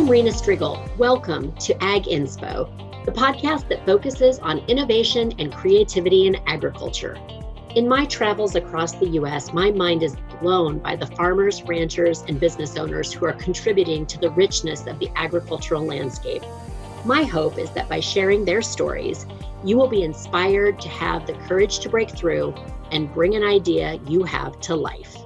I'm Rena. Welcome to Ag Inspo, the podcast that focuses on innovation and creativity in agriculture. In my travels across the U.S., my mind is blown by the farmers, ranchers, and business owners who are contributing to the richness of the agricultural landscape. My hope is that by sharing their stories, you will be inspired to have the courage to break through and bring an idea you have to life.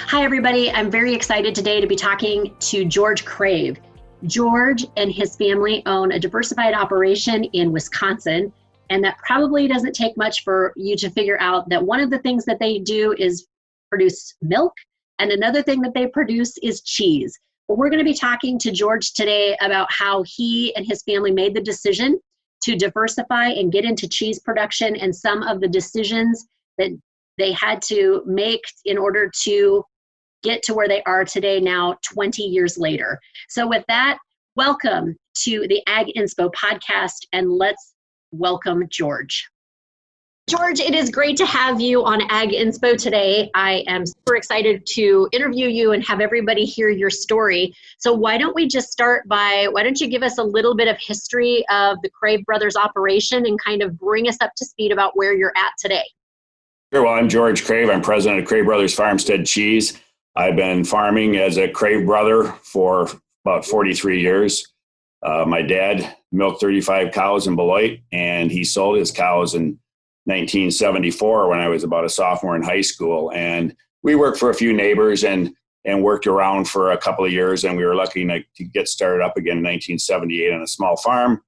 Hi, everybody. I'm very excited today to be talking to George Crave. George and his family own a diversified operation in Wisconsin, and that probably doesn't take much for you to figure out that one of the things that they do is produce milk, and another thing that they produce is cheese. But we're going to be talking to George today about how he and his family made the decision to diversify and get into cheese production and some of the decisions that they had to make in order to get to where they are today now 20 years later. So with that, welcome to the Ag Inspo podcast, and let's welcome George. George, it is great to have you on Ag Inspo today. I am super excited to interview you and have everybody hear your story. So why don't we just start by, why don't you give us a little bit of history of the Crave Brothers operation and kind of bring us up to speed about where you're at today? Sure. Well, I'm George Crave. I'm president of Crave Brothers Farmstead Cheese. I've been farming as a Crave brother for about 43 years. My dad milked 35 cows in Beloit, and he sold his cows in 1974 when I was about a sophomore in high school. And we worked for a few neighbors and worked around for a couple of years, and we were lucky to get started up again in 1978 on a small farm.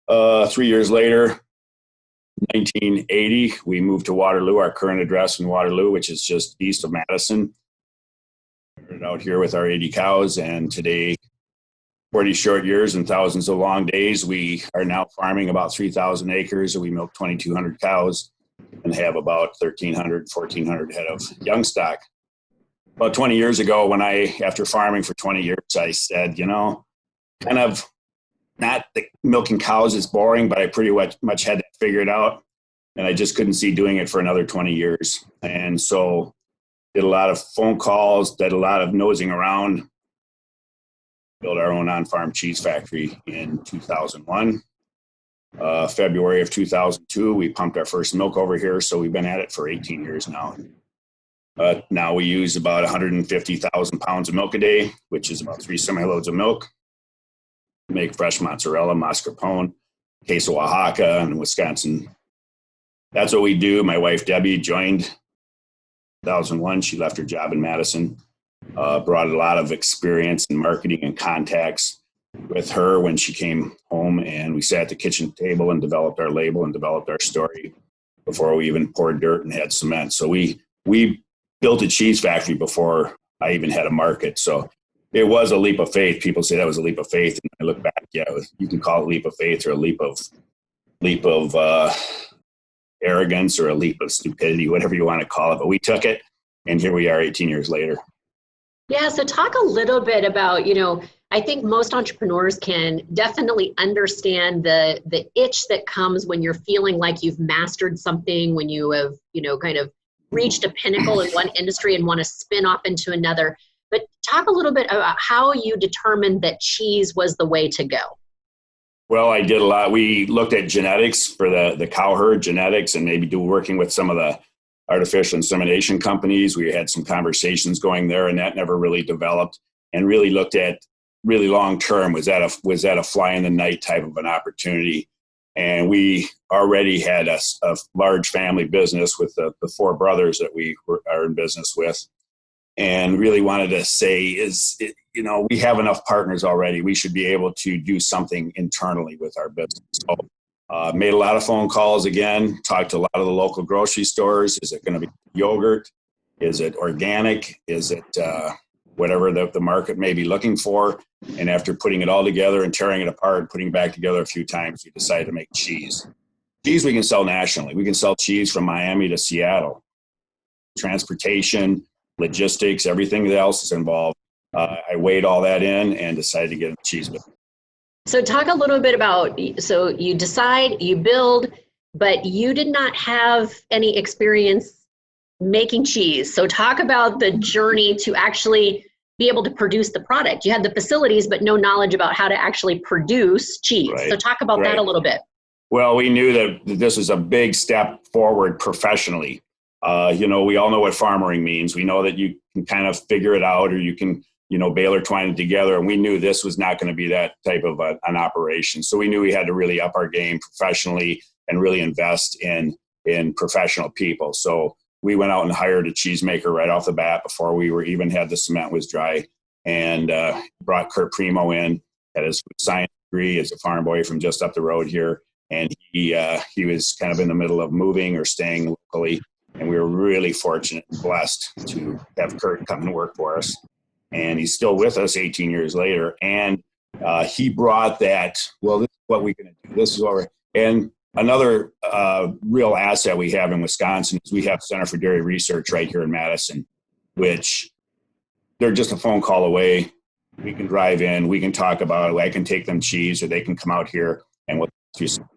3 years later, 1980, we moved to Waterloo, our current address in Waterloo, which is just east of Madison. Started out here with our 80 cows, and today, 40 short years and thousands of long days, we are now farming about 3,000 acres, and we milk 2,200 cows and have about 1,300, 1,400 head of young stock. About 20 years ago, after farming for 20 years, I said, kind of not that milking cows is boring, but I pretty much had that figured out, and I just couldn't see doing it for another 20 years. And so did a lot of phone calls, did a lot of nosing around, built our own on-farm cheese factory in 2001. February of 2002, we pumped our first milk over here, so we've been at it for 18 years now. Now we use about 150,000 pounds of milk a day, which is about 3 semi-loads of milk. Make fresh mozzarella, mascarpone, queso Oaxaca, and Wisconsin. That's what we do. My wife, Debbie, joined 2001. She left her job in Madison, brought a lot of experience in marketing and contacts with her when she came home, and we sat at the kitchen table and developed our label and developed our story before we even poured dirt and had cement. So we built a cheese factory before I even had a market. So it was a leap of faith. People say that was a leap of faith, and I look back, yeah, you can call it a leap of faith or a leap of arrogance or a leap of stupidity, whatever you want to call it. But we took it, and here we are 18 years later. Yeah, so talk a little bit about, I think most entrepreneurs can definitely understand the itch that comes when you're feeling like you've mastered something, when you have, kind of reached a pinnacle in one industry and want to spin off into another. But talk a little bit about how you determined that cheese was the way to go. Well, I did a lot. We looked at genetics for the cow herd genetics, and maybe working with some of the artificial insemination companies. We had some conversations going there, and that never really developed, and really looked at really long term. Was that a fly in the night type of an opportunity? And we already had a large family business with the 4 brothers that we are in business with, and really wanted to say we have enough partners already. We should be able to do something internally with our business. So made a lot of phone calls again, talked to a lot of the local grocery stores. Is it going to be yogurt? Is it organic? Is it whatever the market may be looking for? And after putting it all together and tearing it apart, putting it back together a few times, we decided to make cheese. Cheese we can sell nationally. We can sell cheese from Miami to Seattle. Transportation, logistics, everything else is involved. I weighed all that in and decided to get a cheese business. So talk a little bit about, so you decide, you build, but you did not have any experience making cheese. So talk about the journey to actually be able to produce the product. You had the facilities, but no knowledge about how to actually produce cheese. Right. So talk about that a little bit. Well, we knew that this was a big step forward professionally. We all know what farmering means. We know that you can kind of figure it out, or you can, bale or twine it together. And we knew this was not going to be that type of an operation. So we knew we had to really up our game professionally and really invest in professional people. So we went out and hired a cheesemaker right off the bat before we were even had the cement was dry, and brought Kurt Primo in, had his food science degree as a farm boy from just up the road here. And he was kind of in the middle of moving or staying locally. And we were really fortunate and blessed to have Kurt come and work for us. And he's still with us 18 years later. And he brought that, well, this is what we're going to do. This is what we're, and another real asset we have in Wisconsin is we have Center for Dairy Research right here in Madison, which they're just a phone call away. We can drive in, we can talk about it. I can take them cheese, or they can come out here and we'll do some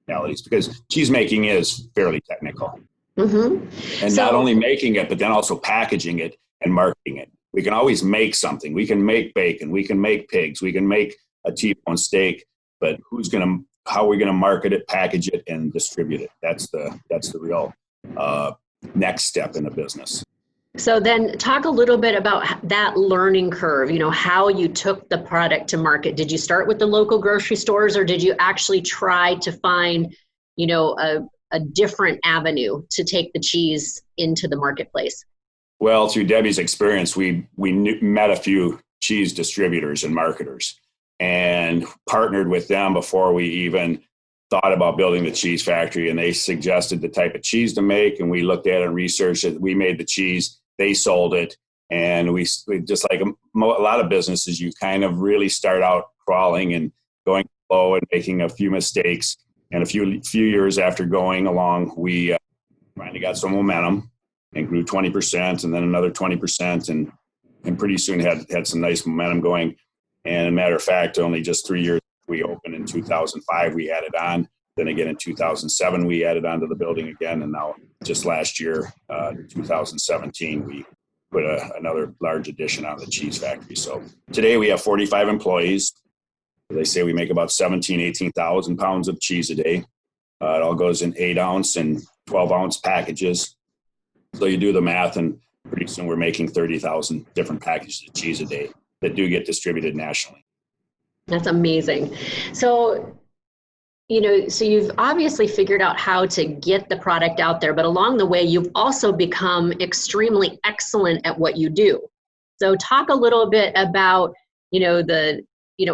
realities, because cheese making is fairly technical. Mm-hmm. And not only making it, but then also packaging it and marketing it. We can always make something. We can make bacon. We can make pigs. We can make a T-bone steak. But how are we going to market it, package it, and distribute it? That's the real next step in the business. So then talk a little bit about that learning curve, how you took the product to market. Did you start with the local grocery stores, or did you actually try to find, a different avenue to take the cheese into the marketplace? Well, through Debbie's experience, we met a few cheese distributors and marketers and partnered with them before we even thought about building the cheese factory. And they suggested the type of cheese to make, and we looked at it and researched it. We made the cheese, they sold it. And we just like a lot of businesses, you kind of really start out crawling and going slow and making a few mistakes. And a few years after going along, we finally got some momentum and grew 20%, and then another 20%, and pretty soon had some nice momentum going. And as a matter of fact, only just 3 years, we opened in 2005, we added on. Then again in 2007, we added on to the building again. And now just last year, 2017, we put another large addition on the cheese factory. So today we have 45 employees. They say we make about 18,000 pounds of cheese a day. It all goes in 8-ounce and 12-ounce packages. So you do the math, and pretty soon we're making 30,000 different packages of cheese a day that do get distributed nationally. That's amazing. So, so you've obviously figured out how to get the product out there, but along the way, you've also become extremely excellent at what you do. So talk a little bit about,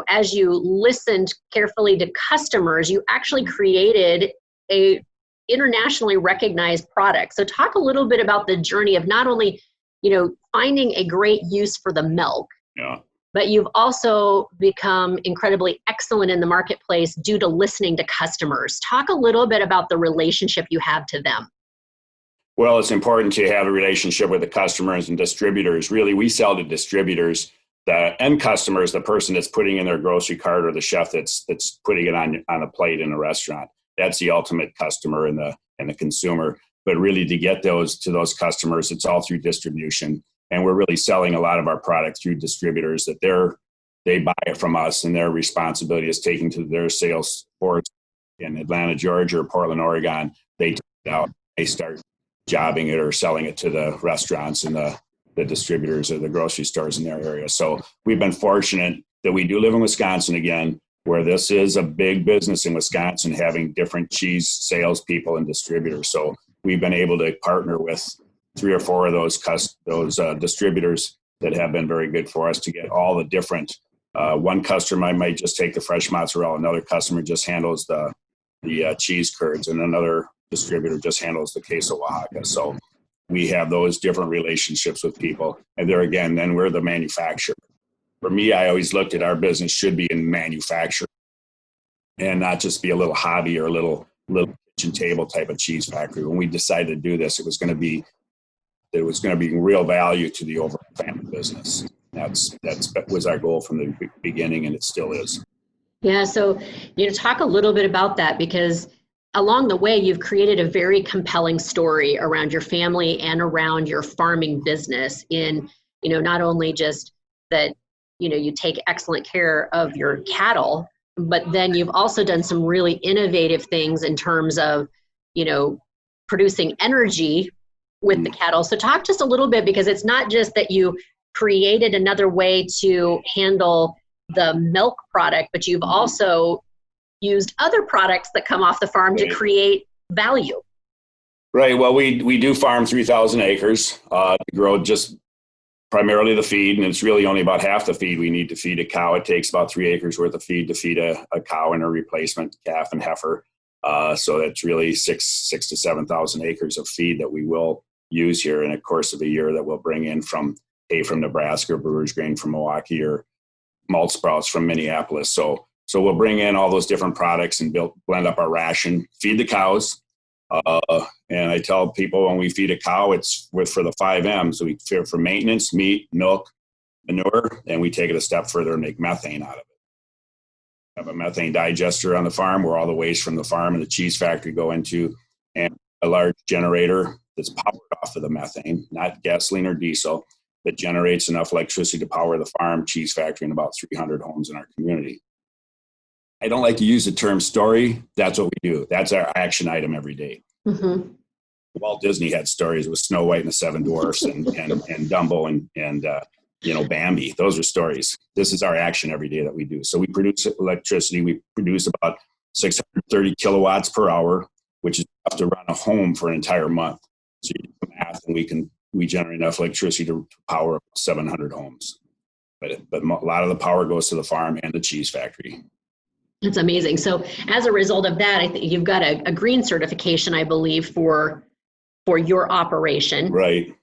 as you listened carefully to customers, you actually created a internationally recognized product. So talk a little bit about the journey of not only, finding a great use for the milk, but you've also become incredibly excellent in the marketplace due to listening to customers. Talk a little bit about the relationship you have to them. Well, it's important to have a relationship with the customers and distributors. Really, we sell to distributors. The end customer is the person that's putting in their grocery cart, or the chef that's putting it on a plate in a restaurant. That's the ultimate customer and the consumer. But really, to get those to those customers, it's all through distribution. And we're really selling a lot of our product through distributors that they buy it from us, and their responsibility is taking to their sales force in Atlanta, Georgia, or Portland, Oregon. They take it out, they start jobbing it or selling it to the restaurants and the distributors or the grocery stores in their area. So we've been fortunate that we do live in Wisconsin again, where this is a big business in Wisconsin, having different cheese salespeople and distributors. So we've been able to partner with 3 or 4 of those distributors that have been very good for us to get all the different. One customer might just take the fresh mozzarella, another customer just handles the cheese curds, and another distributor just handles the queso Oaxaca. So we have those different relationships with people. And there again, then we're the manufacturer. For me, I always looked at our business should be in manufacturing and not just be a little hobby or a little kitchen table type of cheese factory. When we decided to do this, it was going to be real value to the overall family business. That was our goal from the beginning, and it still is. Yeah. So, talk a little bit about that, because along the way, you've created a very compelling story around your family and around your farming business in, not only just, that, you take excellent care of your cattle, but then you've also done some really innovative things in terms of, producing energy with the cattle. So talk just a little bit, because it's not just that you created another way to handle the milk product, but you've also used other products that come off the farm to create value. Right. Well, we do farm 3,000 acres to grow just primarily the feed, and it's really only about half the feed we need to feed a cow. It takes about 3 acres worth of feed to feed a cow and a replacement calf and heifer. So that's really 6,000 to 7,000 acres of feed that we will use here in the course of a year, that we'll bring in from hay from Nebraska, brewer's grain from Milwaukee, or malt sprouts from Minneapolis. So we'll bring in all those different products and blend up our ration, feed the cows. And I tell people, when we feed a cow, it's for the 5 M's. So we feed for maintenance, meat, milk, manure, and we take it a step further and make methane out of it. We have a methane digester on the farm where all the waste from the farm and the cheese factory go into, and a large generator that's powered off of the methane, not gasoline or diesel, that generates enough electricity to power the farm, cheese factory, and about 300 homes in our community. I don't like to use the term story. That's what we do. That's our action item every day. Mm-hmm. Walt Disney had stories with Snow White and the Seven Dwarfs and Dumbo and Bambi. Those are stories. This is our action every day that we do. So we produce electricity. We produce about 630 kilowatts per hour, which is enough to run a home for an entire month. So you do the math, and we generate enough electricity to power 700 homes. But a lot of the power goes to the farm and the cheese factory. That's amazing. So as a result of that, I think you've got a green certification, I believe, for your operation. Right.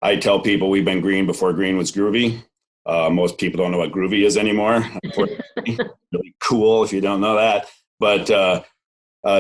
I tell people we've been green before green was groovy. Most people don't know what groovy is anymore. Really cool if you don't know that. But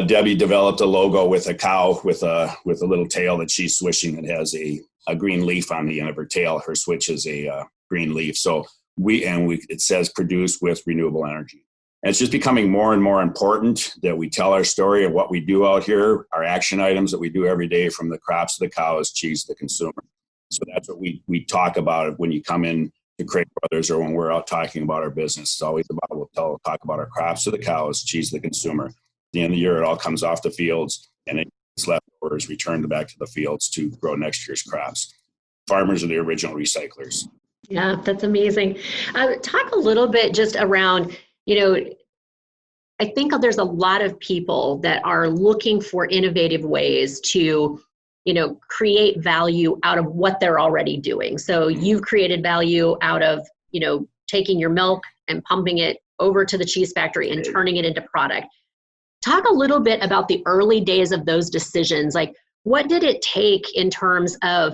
Debbie developed a logo with a cow with a little tail that she's swishing, that has a green leaf on the end of her tail. Her switch is a green leaf. So it says produced with renewable energy. And it's just becoming more and more important that we tell our story of what we do out here, our action items that we do every day, from the crops to the cows, cheese to the consumer. So that's what we talk about when you come in to Crave Brothers, or when we're out talking about our business. It's always about, talk about our crops to the cows, cheese to the consumer. At the end of the year, it all comes off the fields, and it's leftovers returned back to the fields to grow next year's crops. Farmers are the original recyclers. Yeah, that's amazing. Talk a little bit just around, I think there's a lot of people that are looking for innovative ways to, create value out of what they're already doing. So you've created value out of, taking your milk and pumping it over to the cheese factory and turning it into product. Talk a little bit about the early days of those decisions. Like, what did it take in terms of,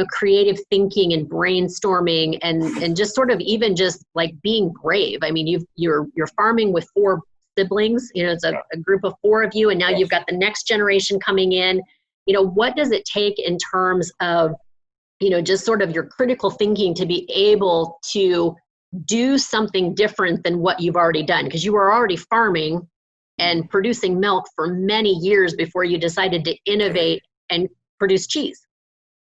creative thinking and brainstorming and just sort of even just like being brave? I mean, you're farming with 4 siblings, it's a group of 4 of you, and now you've got the next generation coming in. What does it take in terms of, just sort of your critical thinking to be able to do something different than what you've already done? Because you were already farming and producing milk for many years before you decided to innovate and produce cheese.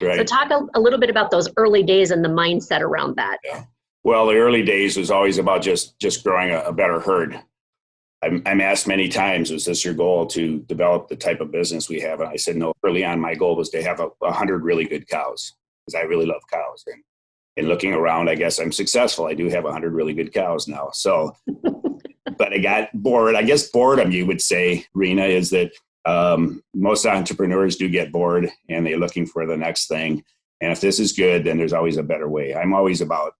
Right. So talk a little bit about those early days and the mindset around that. Yeah. Well, the early days was always about just growing a better herd. I'm asked many times, is this your goal to develop the type of business we have? And I said, no, early on, my goal was to have 100 really good cows, because I really love cows. And looking around, I guess I'm successful. I do have 100 really good cows now. So, but I got bored. I guess boredom, you would say, Rena, is that most entrepreneurs do get bored and they're looking for the next thing. And if this is good, then there's always a better way. I'm always about,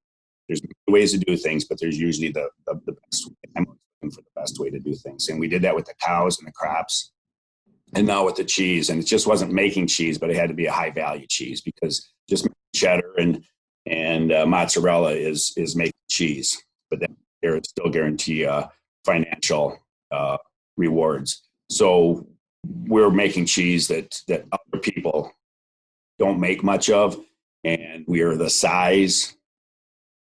there's ways to do things, but there's usually the best way. I'm looking for the best way to do things. And we did that with the cows and the crops, and now with the cheese. And it just wasn't making cheese, but it had to be a high value cheese, because just cheddar and mozzarella is making cheese, but then there still guarantee financial rewards. So we're making cheese that other people don't make much of, and we are the size,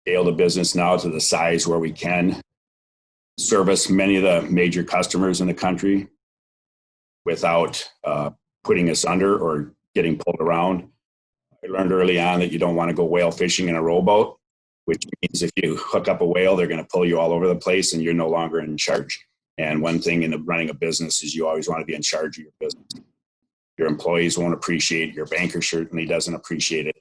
scale the business now to the size where we can service many of the major customers in the country without putting us under or getting pulled around. I learned early on that you don't want to go whale fishing in a rowboat. which means if you hook up a whale, they're going to pull you all over the place and you're no longer in charge. And one thing in running a business is you always want to be in charge of your business. Your employees won't appreciate it. Your banker certainly doesn't appreciate it.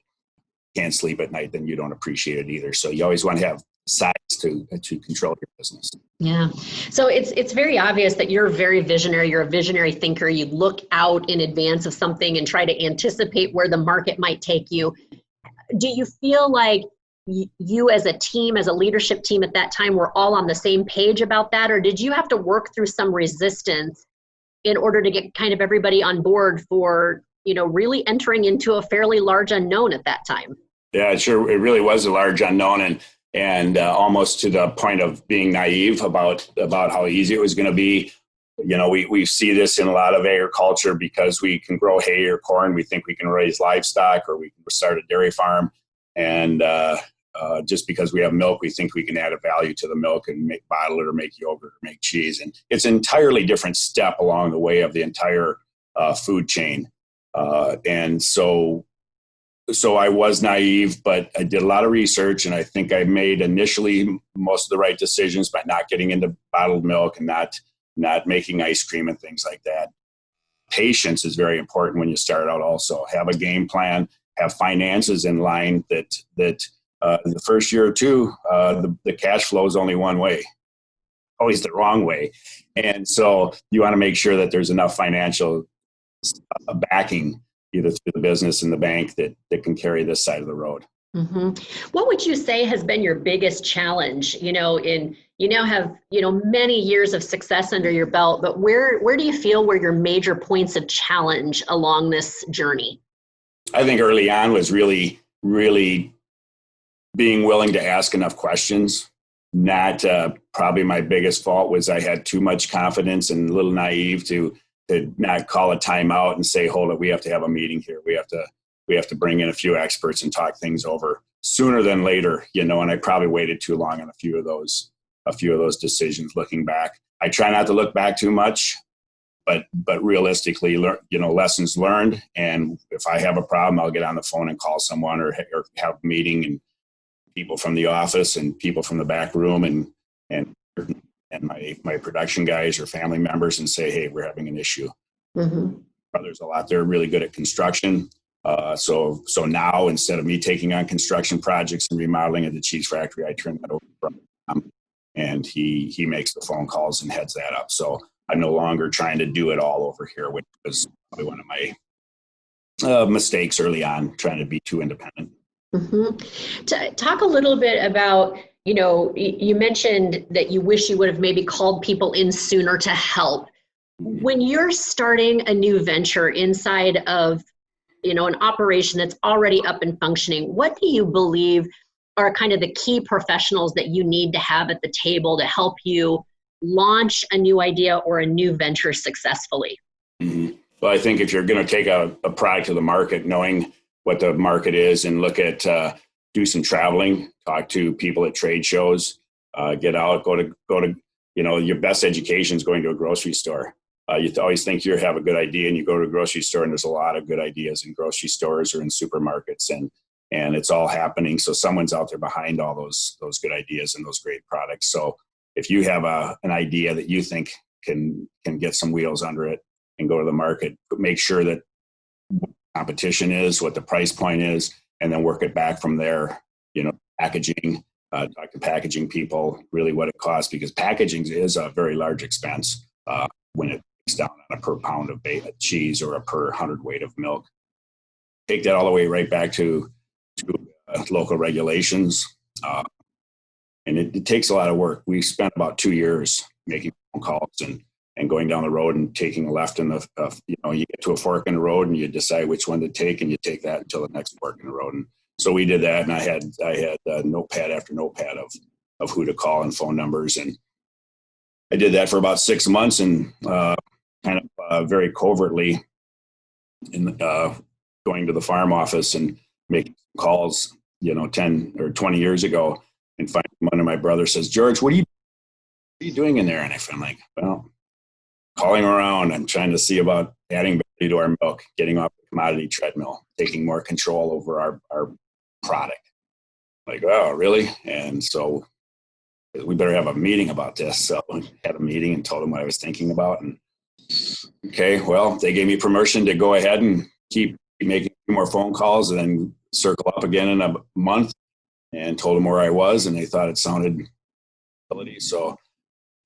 Can't sleep at night, then you don't appreciate it either. So you always want to have sides to control your business. Yeah. So it's very obvious that you're very visionary. You're a visionary thinker. You look out in advance of something and try to anticipate where the market might take you. Do you feel like you as a team, as a leadership team at that time, were all on the same page about that? Or did you have to work through some resistance in order to get kind of everybody on board for, really entering into a fairly large unknown at that time? Yeah, sure. It really was a large unknown and almost to the point of being naive about how easy it was going to be. We see this in a lot of agriculture because we can grow hay or corn. We think we can raise livestock or we can start a dairy farm. And just because we have milk, we think we can add a value to the milk and bottle it or make yogurt or make cheese. And it's an entirely different step along the way of the entire food chain. And so I was naive, but I did a lot of research, and I think I made initially most of the right decisions by not getting into bottled milk and not making ice cream and things like that. Patience is very important when you start out also. Have a game plan, have finances in line that the first year or two, the cash flow is only one way, always the wrong way. And so you want to make sure that there's enough financial backing either through the business and the bank that can carry this side of the road. Mm-hmm. What would you say has been your biggest challenge? You now have many years of success under your belt, but where do you feel were your major points of challenge along this journey? I think early on was really, really being willing to ask enough questions. Not probably my biggest fault was I had too much confidence and a little naive to not call a timeout and say, hold it, we have to have a meeting here. We have to bring in a few experts and talk things over sooner than later, and I probably waited too long on a few of those decisions looking back. I try not to look back too much, but realistically, lessons learned. And if I have a problem, I'll get on the phone and call someone or have a meeting, and people from the office and people from the back room and my production guys or family members and say, hey, we're having an issue. Mm-hmm. There's a lot. They're really good at construction. So now instead of me taking on construction projects and remodeling at the cheese factory, I turn that over to him, and he makes the phone calls and heads that up. So I'm no longer trying to do it all over here, which was probably one of my mistakes early on, trying to be too independent. Mm-hmm. Talk a little bit about, you mentioned that you wish you would have maybe called people in sooner to help. When you're starting a new venture inside of, an operation that's already up and functioning, what do you believe are kind of the key professionals that you need to have at the table to help you launch a new idea or a new venture successfully? Mm-hmm. Well, I think if you're going to take a product to the market, knowing what the market is and look at, do some traveling, talk to people at trade shows, get out, go to, your best education is going to a grocery store. You always think you have a good idea and you go to a grocery store, and there's a lot of good ideas in grocery stores or in supermarkets, and it's all happening. So someone's out there behind all those good ideas and those great products. So if you have an idea that you think can get some wheels under it and go to the market, make sure that what competition is, what the price point is, and then work it back from there. Packaging, talk to packaging people, really what it costs, because packaging is a very large expense when it breaks down on a per pound of cheese or a per 100 weight of milk. Take that all the way right back to local regulations. And it takes a lot of work. We spent about 2 years making phone calls and going down the road and taking a left in you get to a fork in the road and you decide which one to take, and you take that until the next fork in the road. And so we did that, and I had notepad after notepad of who to call and phone numbers. And I did that for about 6 months, and kind of very covertly going to the farm office and making calls, 10 or 20 years ago, and finally one of my brothers says, George, what are you doing in there? And I'm like, well, calling around. I'm trying to see about adding value to our milk, getting off the commodity treadmill, taking more control over our product. Like, oh, really? And so we better have a meeting about this. So we had a meeting and told them what I was thinking about. And okay, well, they gave me permission to go ahead and keep making more phone calls and then circle up again in a month, and told them where I was, and they thought it sounded ability. So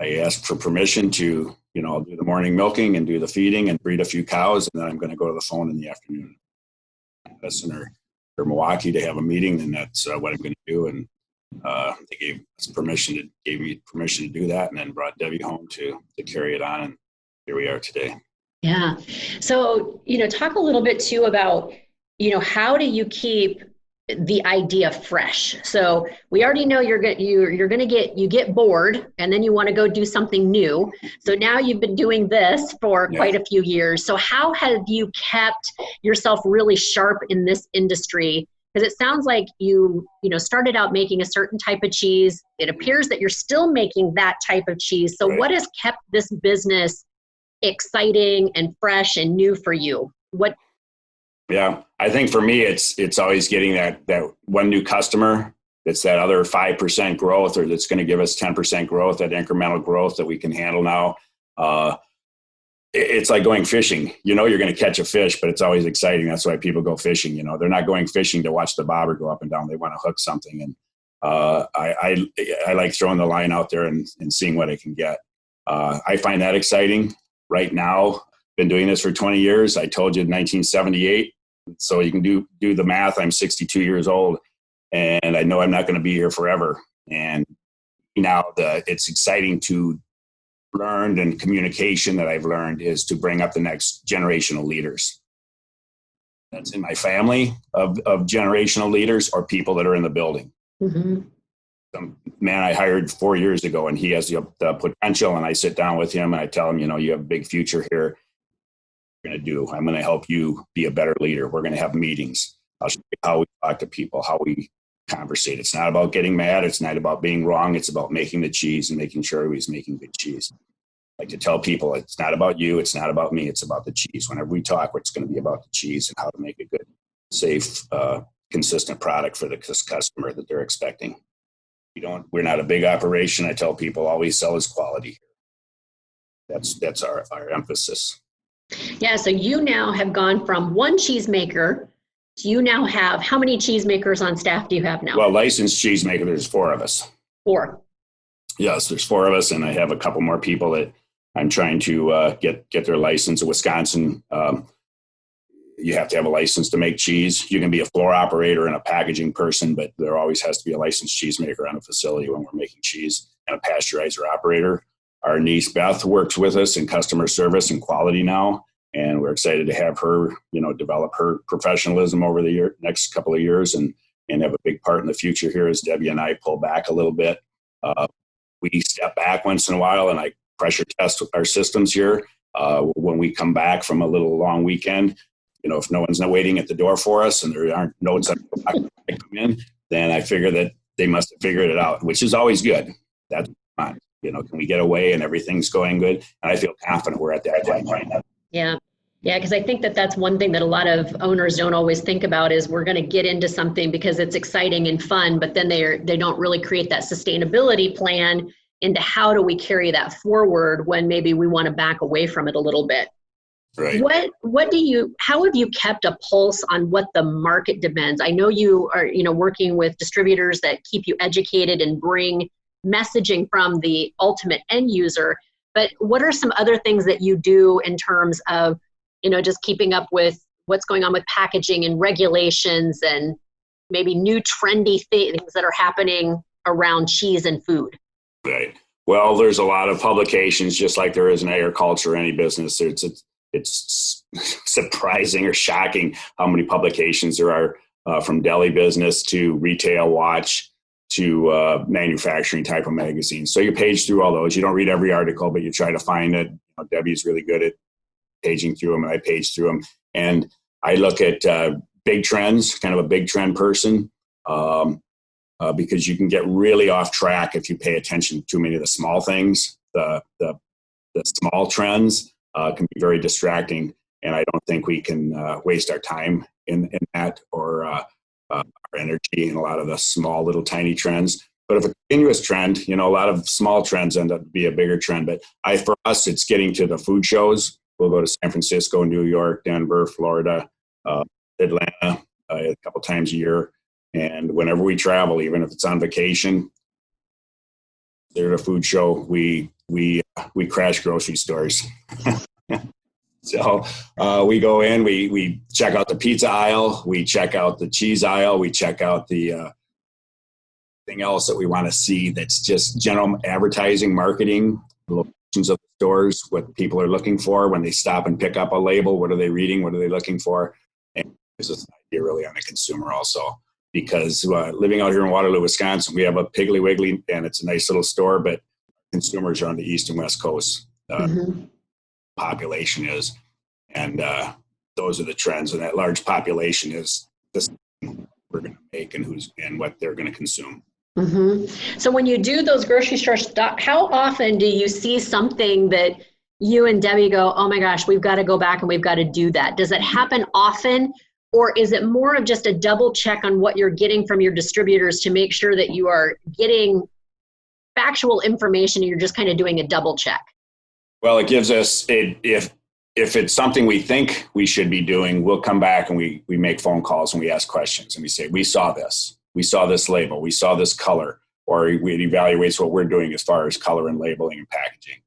I asked for permission to, do the morning milking and do the feeding and breed a few cows, and then I'm going to go to the phone in the afternoon, Madison or Milwaukee, to have a meeting, and that's what I'm going to do. And they gave me permission to do that, and then brought Debbie home to carry it on, and here we are today. Yeah. So, talk a little bit too about, how do you keep the idea fresh? So we already know you get bored, and then you want to go do something new. So now you've been doing this for quite a few years. So how have you kept yourself really sharp in this industry? Because it sounds like you started out making a certain type of cheese. It appears that you're still making that type of cheese. So what has kept this business exciting and fresh and new for you? Yeah, I think for me, it's always getting that one new customer that's that other 5% growth, or that's going to give us 10% growth, that incremental growth that we can handle now. It's like going fishing. You're going to catch a fish, but it's always exciting. That's why people go fishing. They're not going fishing to watch the bobber go up and down. They want to hook something. And I like throwing the line out there and seeing what I can get. I find that exciting. Right now, been doing this for 20 years. I told you 1978. So you can do the math. I'm 62 years old, and I know I'm not going to be here forever. And now it's exciting to learn, and communication that I've learned is to bring up the next generational leaders. That's in my family of generational leaders, or people that are in the building. Mm-hmm. Some man I hired 4 years ago, and he has the potential, and I sit down with him and I tell him, you have a big future here. I'm going to help you be a better leader. We're going to have meetings. I'll show you how we talk to people, how we conversate. It's not about getting mad. It's not about being wrong. It's about making the cheese and making sure he's making good cheese. I like to tell people, it's not about you. It's not about me. It's about the cheese. Whenever we talk, it's going to be about the cheese and how to make a good, safe, consistent product for the customer that they're expecting. We're not a big operation. I tell people all we sell is quality. That's our emphasis. Yeah. So you now have gone from one cheesemaker. You now have, how many cheesemakers on staff do you have now? Well, licensed cheesemaker, there's 4 of us. 4. Yes, there's 4 of us, and I have a couple more people that I'm trying to get their license. In Wisconsin, you have to have a license to make cheese. You can be a floor operator and a packaging person, but there always has to be a licensed cheesemaker on a facility when we're making cheese, and a pasteurizer operator. Our niece Beth works with us in customer service and quality now, and we're excited to have her, develop her professionalism over the next couple of years, and have a big part in the future here as Debbie and I pull back a little bit. We step back once in a while, and I pressure test our systems here. When we come back from a little long weekend, if no one's not waiting at the door for us and there aren't notes on the clock when I come in, then I figure that they must have figured it out, which is always good. That's fine. Can we get away and everything's going good? And I feel confident we're at that point right now. Yeah. Yeah, because I think that's one thing that a lot of owners don't always think about is we're going to get into something because it's exciting and fun, but then they don't really create that sustainability plan into how do we carry that forward when maybe we want to back away from it a little bit. Right. How have you kept a pulse on what the market demands? I know you are, working with distributors that keep you educated and bring messaging from the ultimate end user, but what are some other things that you do in terms of, just keeping up with what's going on with packaging and regulations and maybe new trendy things that are happening around cheese and food? Right. Well, there's a lot of publications, just like there is in agriculture or any business. It's surprising or shocking how many publications there are, from deli business to retail watch to manufacturing type of magazines. So you page through all those. You don't read every article, but you try to find it. Debbie's really good at paging through them, and I page through them. And I look at big trends, kind of a big trend person, because you can get really off track if you pay attention to too many of the small things. The small trends can be very distracting, and I don't think we can waste our time in that or our energy in a lot of the small little tiny trends. But if a continuous trend, a lot of small trends end up to be a bigger trend. But for us, it's getting to the food shows. We'll go to San Francisco, New York, Denver, Florida, Atlanta a couple times a year. And whenever we travel, even if it's on vacation, they're at a food show, we crash grocery stores. So we go in, we check out the pizza aisle, we check out the cheese aisle, we check out the thing else that we want to see that's just general advertising, marketing, locations of the stores, what people are looking for when they stop and pick up a label, what are they reading, what are they looking for, and it gives us an idea really on the consumer also. Because living out here in Waterloo, Wisconsin, we have a Piggly Wiggly, and it's a nice little store, but consumers are on the East and West Coast. Population is, and those are the trends, and that large population is the we're going to make and what they're going to consume. So when you do those grocery store stuff, how often do you see something that you and Debbie go, oh my gosh, we've got to go back and we've got to do that? Does it happen often, or is it more of just a double check on what you're getting from your distributors to make sure that you are getting factual information and you're just kind of doing a double check? Well, it gives us, if it's something we think we should be doing, we'll come back and we make phone calls and we ask questions and we say, we saw this label, we saw this color, or it evaluates what we're doing as far as color and labeling and packaging.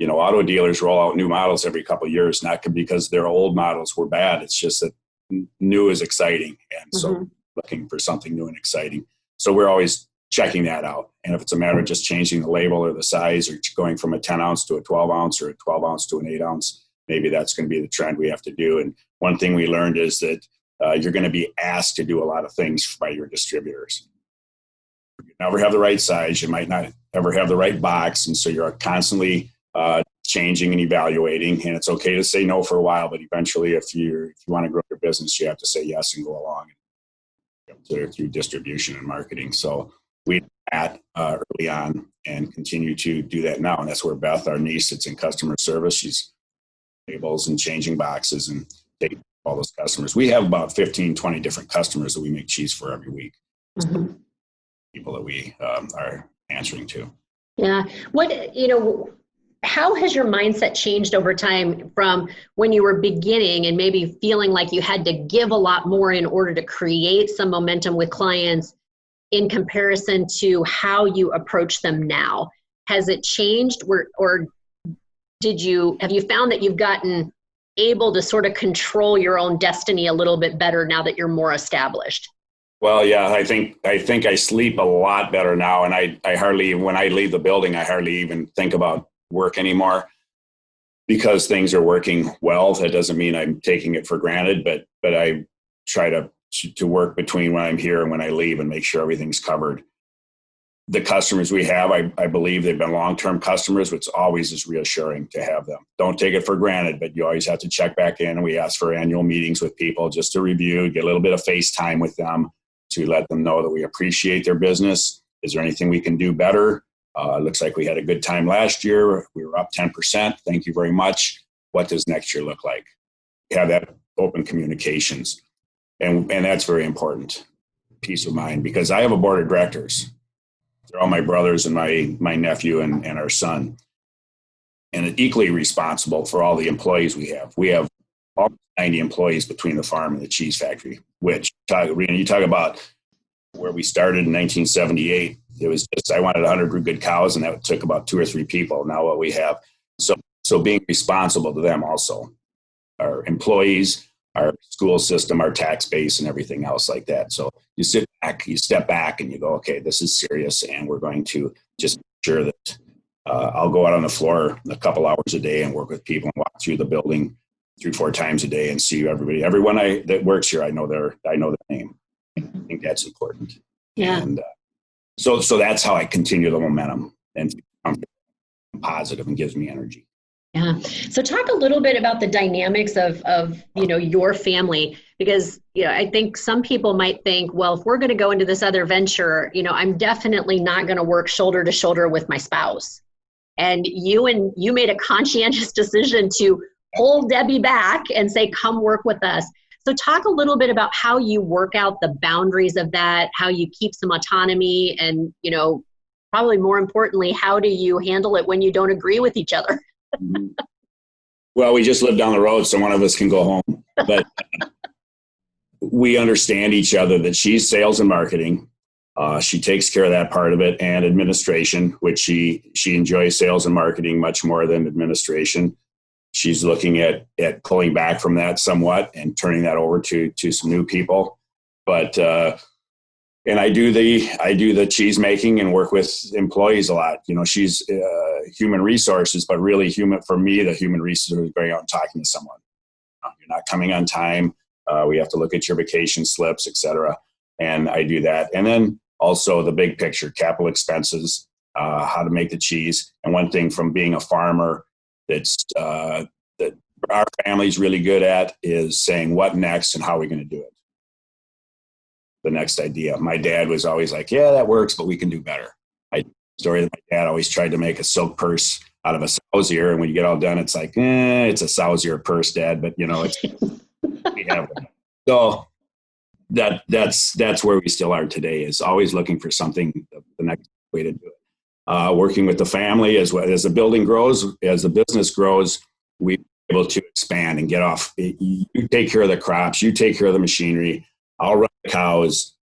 Auto dealers roll out new models every couple of years, not because their old models were bad. It's just that new is exciting. And so looking for something new and exciting. So we're always checking that out. And if it's a matter of just changing the label or the size, or going from a 10 ounce to a 12 ounce or a 12 ounce to an 8 ounce, maybe that's going to be the trend we have to do. And one thing we learned is that you're going to be asked to do a lot of things by your distributors. You never have the right size. You might not ever have the right box. And so you're constantly changing and evaluating. And it's okay to say no for a while, but eventually if you want to grow your business, you have to say yes and go along through distribution and marketing. So we did that early on and continue to do that now. And that's where Beth, our niece, sits in customer service. She's labels and changing boxes and taking all those customers. We have about 15, 20 different customers that we make cheese for every week. People that we are answering to. Yeah. How has your mindset changed over time from when you were beginning and maybe feeling like you had to give a lot more in order to create some momentum with clients in comparison to how you approach them now? Has it changed, or have you found that you've gotten able to sort of control your own destiny a little bit better now that you're more established? Well, yeah, I think I sleep a lot better now, and I hardly, when I leave the building, I hardly even think about work anymore because things are working well. That doesn't mean I'm taking it for granted, but I try to work between when I'm here and when I leave and make sure everything's covered. The customers we have, I believe they've been long-term customers, which always is reassuring to have them. Don't take it for granted, but you always have to check back in. And we ask for annual meetings with people just to review, get a little bit of face time with them to let them know that we appreciate their business. Is there anything we can do better? Looks like we had a good time last year. We were up 10%. Thank you very much. What does next year look like? Have that open communications. And that's very important. Peace of mind, because I have a board of directors. They're all my brothers and my nephew and our son. And equally responsible for all the employees we have. We have all 90 employees between the farm and the cheese factory, which, Rena, you talk about where we started in 1978. It was just, I wanted 100 good cows, and that took about 2 or 3 people. Now what we have. So being responsible to them also, our employees, our school system, our tax base, and everything else like that. So you step back and you go, okay, this is serious, and we're going to just make sure that I'll go out on the floor a couple hours a day and work with people and walk through the building 3-4 times a day and see everyone that works here. I know their name. I think that's important. Yeah. And so that's how I continue the momentum and I'm positive and gives me energy. Yeah. So talk a little bit about the dynamics of your family, because, I think some people might think, well, if we're going to go into this other venture, I'm definitely not going to work shoulder to shoulder with my spouse. And you made a conscientious decision to pull Debbie back and say, come work with us. So talk a little bit about how you work out the boundaries of that, how you keep some autonomy, and, probably more importantly, how do you handle it when you don't agree with each other? Well, we just live down the road, so one of us can go home. But we understand each other, that she's sales and marketing. She takes care of that part of it, and administration, which she enjoys sales and marketing much more than administration. She's looking at pulling back from that somewhat and turning that over to some new people. But and I do the cheese making and work with employees a lot. She's human resources, but really for me, the human resources is going out and talking to someone. You're not coming on time. We have to look at your vacation slips, et cetera. And I do that. And then also the big picture, capital expenses, how to make the cheese. And one thing from being a farmer that our family's really good at is saying what next and how are we going to do it. The next idea. My dad was always like, yeah, that works, but we can do better. Story that my dad always tried to make a silk purse out of a sow's ear. And when you get all done, it's like, it's a sow's ear purse, Dad. But, it's we have it. So that's where we still are today, is always looking for something, the next way to do it. Working with the family as well. As the building grows, as the business grows, we're able to expand and get off. You take care of the crops, you take care of the machinery. I'll run the cows,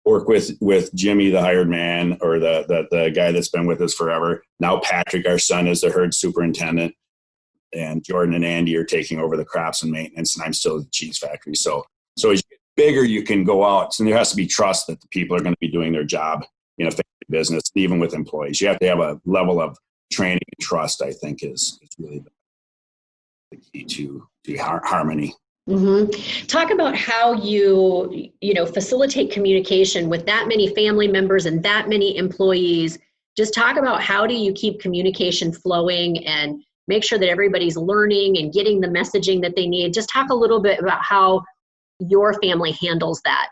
work with Jimmy, the hired man, or the guy that's been with us forever. Now Patrick, our son, is the herd superintendent, and Jordan and Andy are taking over the crops and maintenance, and I'm still at the cheese factory. So as you get bigger, you can go out. So there has to be trust that the people are going to be doing their job in a family business, even with employees. You have to have a level of training and trust, I think, is really the key to harmony. Mm-hmm. Talk about how you facilitate communication with that many family members and that many employees. Just talk about how do you keep communication flowing and make sure that everybody's learning and getting the messaging that they need. Just talk a little bit about how your family handles that.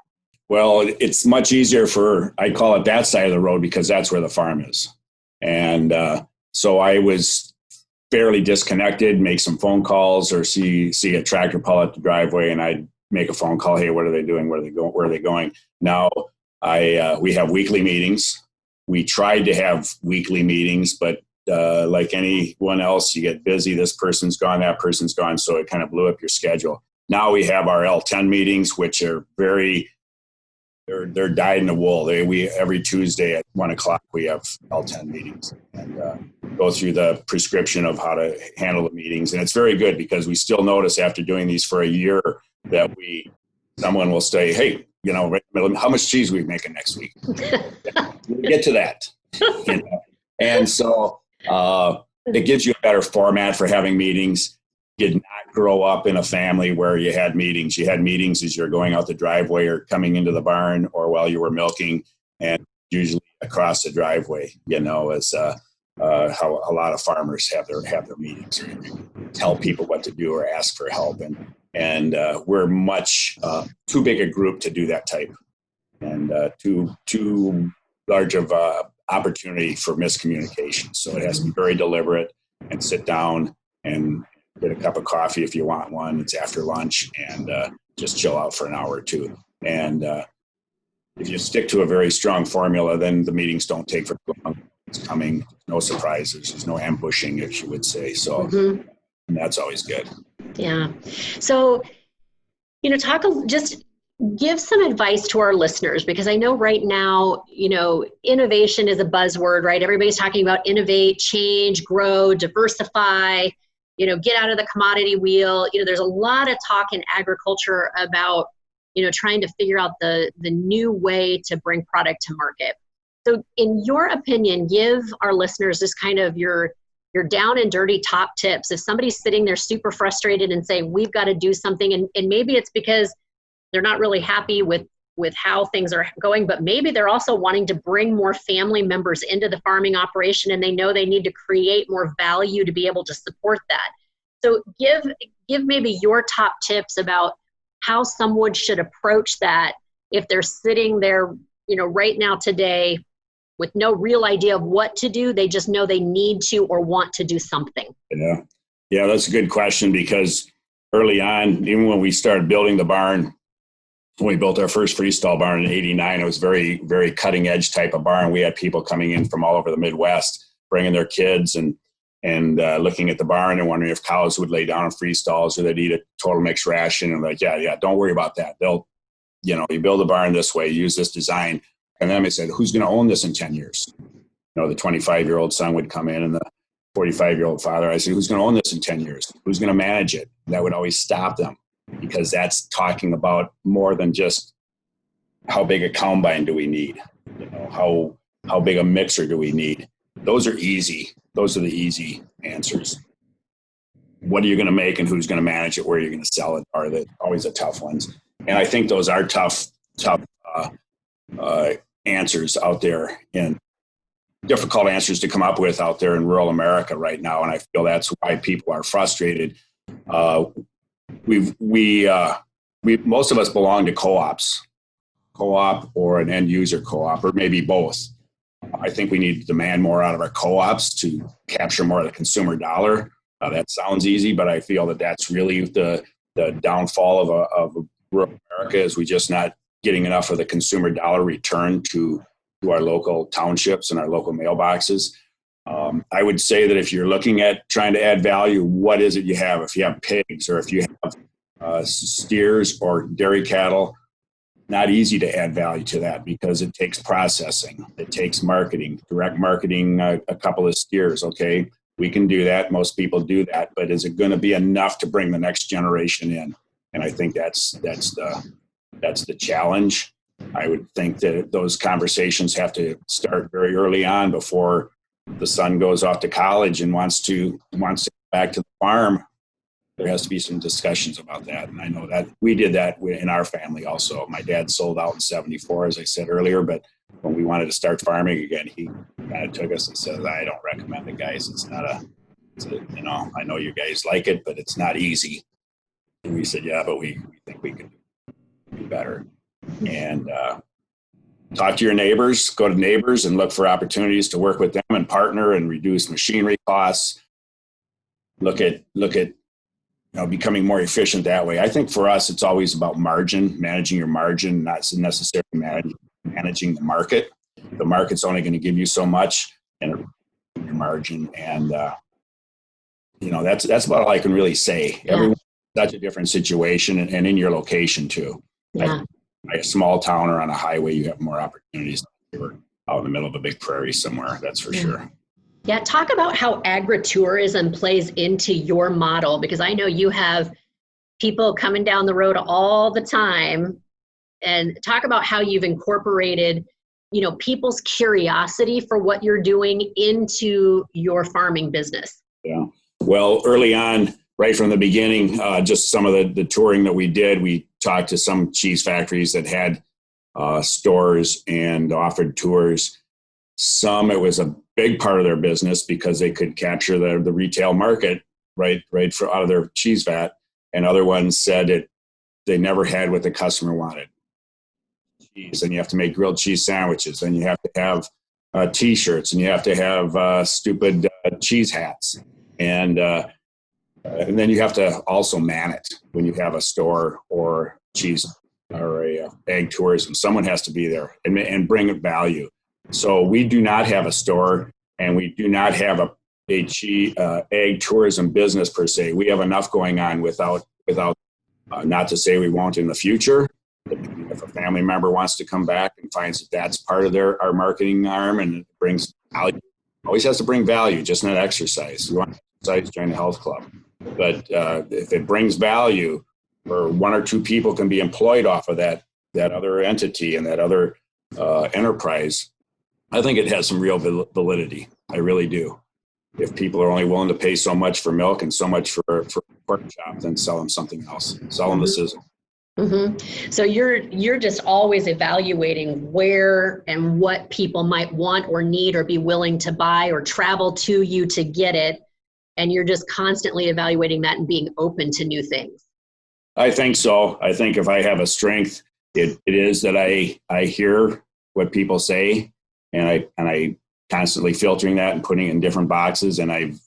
Well, it's much easier I call it that side of the road, because that's where the farm is. And so I was fairly disconnected, make some phone calls, or see a tractor pull out the driveway, and I'd make a phone call. Hey, what are they doing? Where are they going? Now we have weekly meetings. We tried to have weekly meetings, but like anyone else, you get busy. This person's gone, that person's gone. So it kind of blew up your schedule. Now we have our L10 meetings, which are they're dyed in the wool. Every Tuesday at 1:00 we have L10 meetings and go through the prescription of how to handle the meetings. And it's very good, because we still notice after doing these for a year that someone will say, hey, how much cheese are we making next week? We'll get to that. And so it gives you a better format for having meetings. Did not grow up in a family where you had meetings. You had meetings as you're going out the driveway or coming into the barn or while you were milking, and usually across the driveway, as how a lot of farmers have their meetings, or tell people what to do or ask for help. And we're much too big a group to do that type, and too large of opportunity for miscommunication. So it has to be very deliberate and sit down and get a cup of coffee if you want one. It's after lunch, and just chill out for an hour or two. And if you stick to a very strong formula, then the meetings don't take for long. It's coming, no surprises. There's no ambushing, if you would say. So and that's always good. Yeah. So, just give some advice to our listeners, because I know right now, innovation is a buzzword, right? Everybody's talking about innovate, change, grow, diversify, get out of the commodity wheel. There's a lot of talk in agriculture about, trying to figure out the new way to bring product to market. So in your opinion, give our listeners just kind of your down and dirty top tips. If somebody's sitting there super frustrated and saying, we've got to do something, and maybe it's because they're not really happy with how things are going, but maybe they're also wanting to bring more family members into the farming operation, and they know they need to create more value to be able to support that. So give maybe your top tips about how someone should approach that if they're sitting there, right now today with no real idea of what to do. They just know they need to or want to do something. Yeah, that's a good question, because early on, even when we started building the barn, when we built our first freestall barn in '89, it was very, very cutting edge type of barn. We had people coming in from all over the Midwest, bringing their kids and looking at the barn and wondering if cows would lay down in freestalls or they'd eat a total mixed ration. And like, yeah, don't worry about that. They'll, you build a barn this way, use this design. And then they said, who's going to own this in 10 years? The 25-year-old son would come in and the 45-year-old father. I said, who's going to own this in 10 years? Who's going to manage it? That would always stop them, because that's talking about more than just how big a combine do we need? How big a mixer do we need? Those are easy. Those are the easy answers. What are you going to make and who's going to manage it? Where are you going to sell it? Are always the tough ones. And I think those are tough answers out there, and difficult answers to come up with out there in rural America right now. And I feel that's why people are frustrated. We most of us belong to co-op or an end user co-op, or maybe both. I think we need to demand more out of our co-ops to capture more of the consumer dollar. That sounds easy, but I feel that that's really the downfall of rural America, is we just not getting enough of the consumer dollar return to our local townships and our local mailboxes. I would say that if you're looking at trying to add value, what is it you have? If you have pigs, or if you have steers or dairy cattle, not easy to add value to that, because it takes processing, it takes marketing, direct marketing, a couple of steers. Okay, we can do that. Most people do that, but is it going to be enough to bring the next generation in? And I think that's the challenge. I would think that those conversations have to start very early on, before the son goes off to college and wants to go back to the farm. There has to be some discussions about that. And I know that we did that in our family also. My dad sold out in '74, as I said earlier, but when we wanted to start farming again, he kind of took us and said, I don't recommend it, guys. I know you guys like it, but it's not easy. And we said, yeah, but we think we can do better. And talk to your neighbors, go to neighbors and look for opportunities to work with them and partner and reduce machinery costs. Look at becoming more efficient that way. I think for us, it's always about margin, managing your margin, not necessarily managing the market. The market's only going to give you so much, and your margin. And, that's about all I can really say. Yeah. Everyone's such a different situation, and in your location too. Yeah. Like a small town or on a highway, you have more opportunities. You're out in the middle of a big prairie somewhere, that's for sure. Yeah, talk about how agritourism plays into your model, because I know you have people coming down the road all the time, and talk about how you've incorporated, people's curiosity for what you're doing into your farming business. Yeah. Well, early on, right from the beginning, just some of the touring that we did, we talked to some cheese factories that had stores and offered tours. Some, it was a big part of their business because they could capture the retail market right out of their cheese vat. And other ones said they never had what the customer wanted. Cheese, and you have to make grilled cheese sandwiches, and you have to have T-shirts, and you have to have stupid cheese hats, and then you have to also man it when you have a store or cheese or a ag tourism. Someone has to be there and bring value. So we do not have a store, and we do not have a ag tourism business per se. We have enough going on without not to say we won't in the future. If a family member wants to come back and finds that that's part of our marketing arm and it brings value, always has to bring value, just not exercise. You want to exercise, join the health club. But if it brings value, or one or two people can be employed off of that other entity and that other enterprise, I think it has some real validity. I really do. If people are only willing to pay so much for milk and so much for pork chop, then sell them something else. Sell them the sizzle. Mm-hmm. So you're just always evaluating where and what people might want or need or be willing to buy or travel to you to get it. And you're just constantly evaluating that and being open to new things. I think so. I think if I have a strength, it is that I hear what people say, and I constantly filtering that and putting it in different boxes. And I've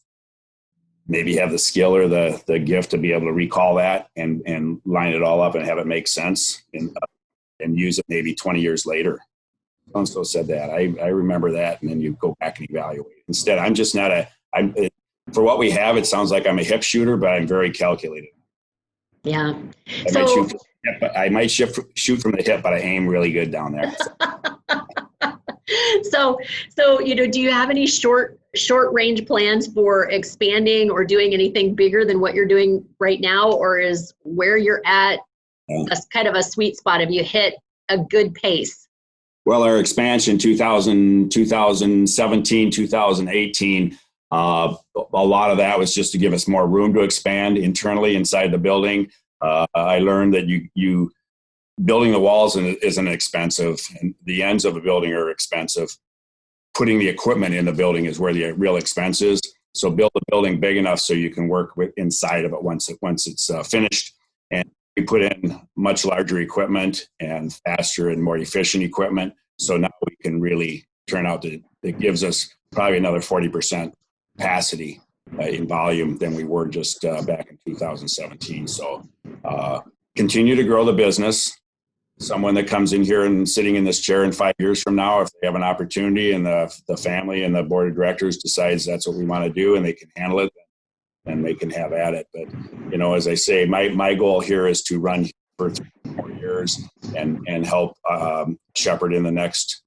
maybe have the skill or the gift to be able to recall that and line it all up and have it make sense and use it maybe 20 years later. So said that. I remember that, and then you go back and evaluate. Instead, I'm just not for what we have, it sounds like I'm a hip shooter, but I'm very calculated. Yeah. I might shoot from the hip, but I aim really good down there. So, do you have any short range plans for expanding or doing anything bigger than what you're doing right now? Or is where you're at that's kind of a sweet spot? Have you hit a good pace? Well, our expansion 2017, 2018, a lot of that was just to give us more room to expand internally inside the building. I learned that you building the walls isn't expensive, and the ends of a building are expensive. Putting the equipment in the building is where the real expense is. So build a building big enough so you can work inside of it once it's finished. And we put in much larger equipment and faster and more efficient equipment. So now we can really turn out it gives us probably another 40% capacity in volume than we were just back in 2017. So continue to grow the business. Someone that comes in here and sitting in this chair in 5 years from now, if they have an opportunity and the family and the board of directors decides that's what we want to do and they can handle it, then they can have at it. But, as I say, my goal here is to run for 3 more years and help shepherd in the next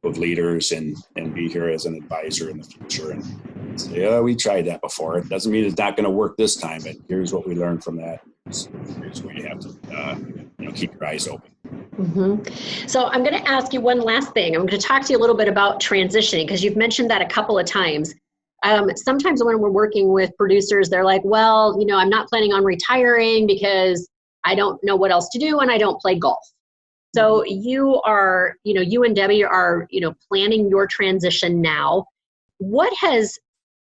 of leaders and be here as an advisor in the future. And say, we tried that before. It doesn't mean it's not going to work this time, but here's what we learned from that. Here's where you have to keep your eyes open. Mm-hmm. So I'm going to ask you one last thing. I'm going to talk to you a little bit about transitioning, because you've mentioned that a couple of times. Sometimes when we're working with producers, they're like, well, I'm not planning on retiring because I don't know what else to do and I don't play golf. So you are, you and Debbie are, planning your transition now. What has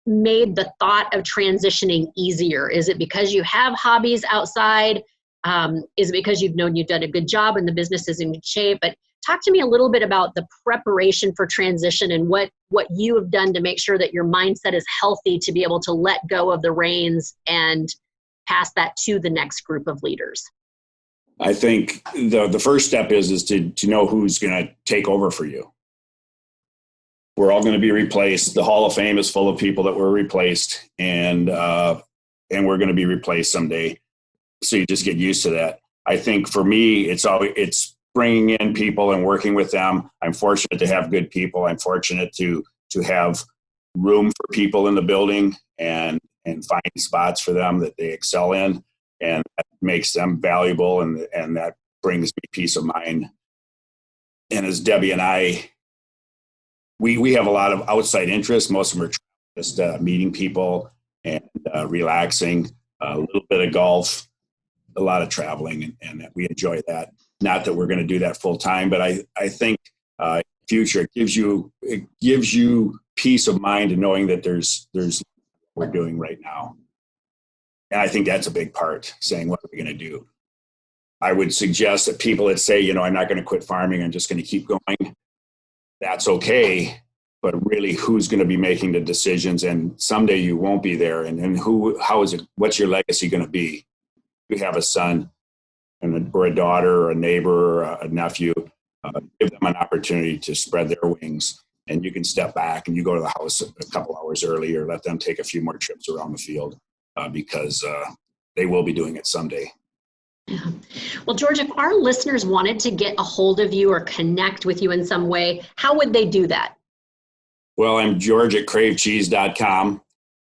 made the thought of transitioning easier? Is it because you have hobbies outside? Is it because you've known you've done a good job and the business is in good shape? But talk to me a little bit about the preparation for transition and what you have done to make sure that your mindset is healthy to be able to let go of the reins and pass that to the next group of leaders. I think the first step is to know who's going to take over for you. We're all going to be replaced. The Hall of Fame is full of people that were replaced, and we're going to be replaced someday. So you just get used to that. I think for me, it's bringing in people and working with them. I'm fortunate to have good people. I'm fortunate to have room for people in the building and find spots for them that they excel in, and that makes them valuable, and that brings me peace of mind. And as Debbie and I, we have a lot of outside interests. Most of them are just meeting people and relaxing, a little bit of golf, a lot of traveling, and we enjoy that. Not that we're going to do that full time, but I think future it gives you peace of mind in knowing that there's what we're doing right now. And I think that's a big part, saying what are we going to do. I would suggest that people that say, I'm not going to quit farming, I'm just going to keep going. That's okay, but really who's going to be making the decisions? And someday you won't be there. And what's your legacy going to be? You have a son or a daughter or a neighbor or a nephew, give them an opportunity to spread their wings, and you can step back and you go to the house a couple hours early, or let them take a few more trips around the field because they will be doing it someday. Yeah. Well, George, if our listeners wanted to get a hold of you or connect with you in some way, how would they do that? Well, I'm George at cravecheese.com,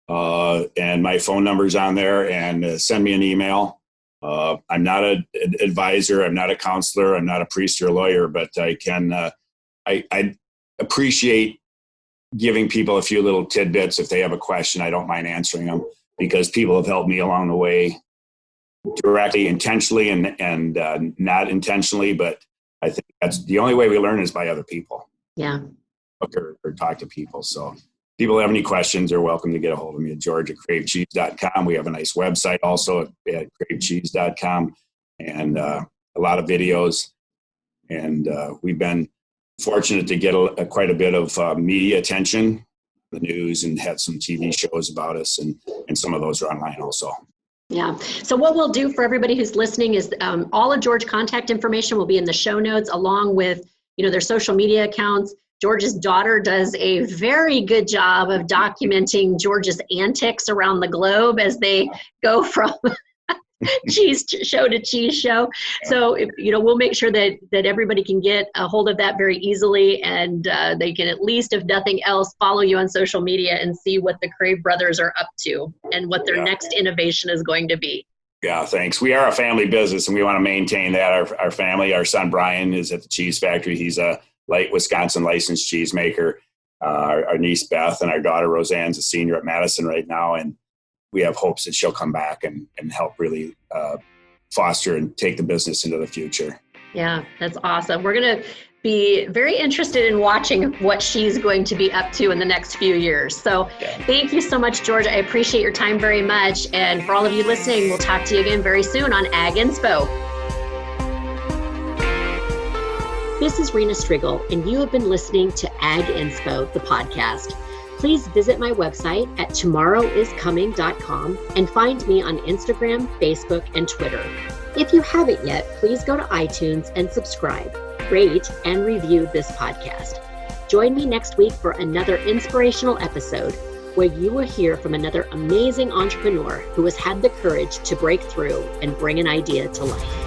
and my phone number's on there, and send me an email. I'm not an advisor. I'm not a counselor. I'm not a priest or a lawyer, but I appreciate giving people a few little tidbits. If they have a question, I don't mind answering them, because people have helped me along the way, directly, intentionally, and not intentionally. But I think that's the only way we learn is by other people. Yeah. Or talk to people. So if people have any questions, they're welcome to get a hold of me at George at cravecheese.com. We have a nice website also at cravecheese.com, and a lot of videos. And we've been fortunate to get quite a bit of media attention. the news and had some TV shows about us, and some of those are online also. Yeah. So what we'll do for everybody who's listening is all of George's contact information will be in the show notes, along with, their social media accounts. George's daughter does a very good job of documenting George's antics around the globe as they go from cheese show to cheese show. So, we'll make sure that everybody can get a hold of that very easily, and they can, at least, if nothing else, follow you on social media and see what the Crave brothers are up to and what their next innovation is going to be. Yeah, thanks. We are a family business, and we want to maintain that. Our family, our son Brian is at the cheese factory. He's a Wisconsin licensed cheesemaker. Our niece Beth and our daughter Roseanne's a senior at Madison right now, and we have hopes that she'll come back and help really foster and take the business into the future. Yeah, that's awesome. We're going to be very interested in watching what she's going to be up to in the next few years. So Thank you so much, George. I appreciate your time very much. And for all of you listening, we'll talk to you again very soon on Ag Inspo. This is Rena Striggle, and you have been listening to Ag Inspo, the podcast. Please visit my website at tomorrowiscoming.com and find me on Instagram, Facebook, and Twitter. If you haven't yet, please go to iTunes and subscribe, rate, and review this podcast. Join me next week for another inspirational episode where you will hear from another amazing entrepreneur who has had the courage to break through and bring an idea to life.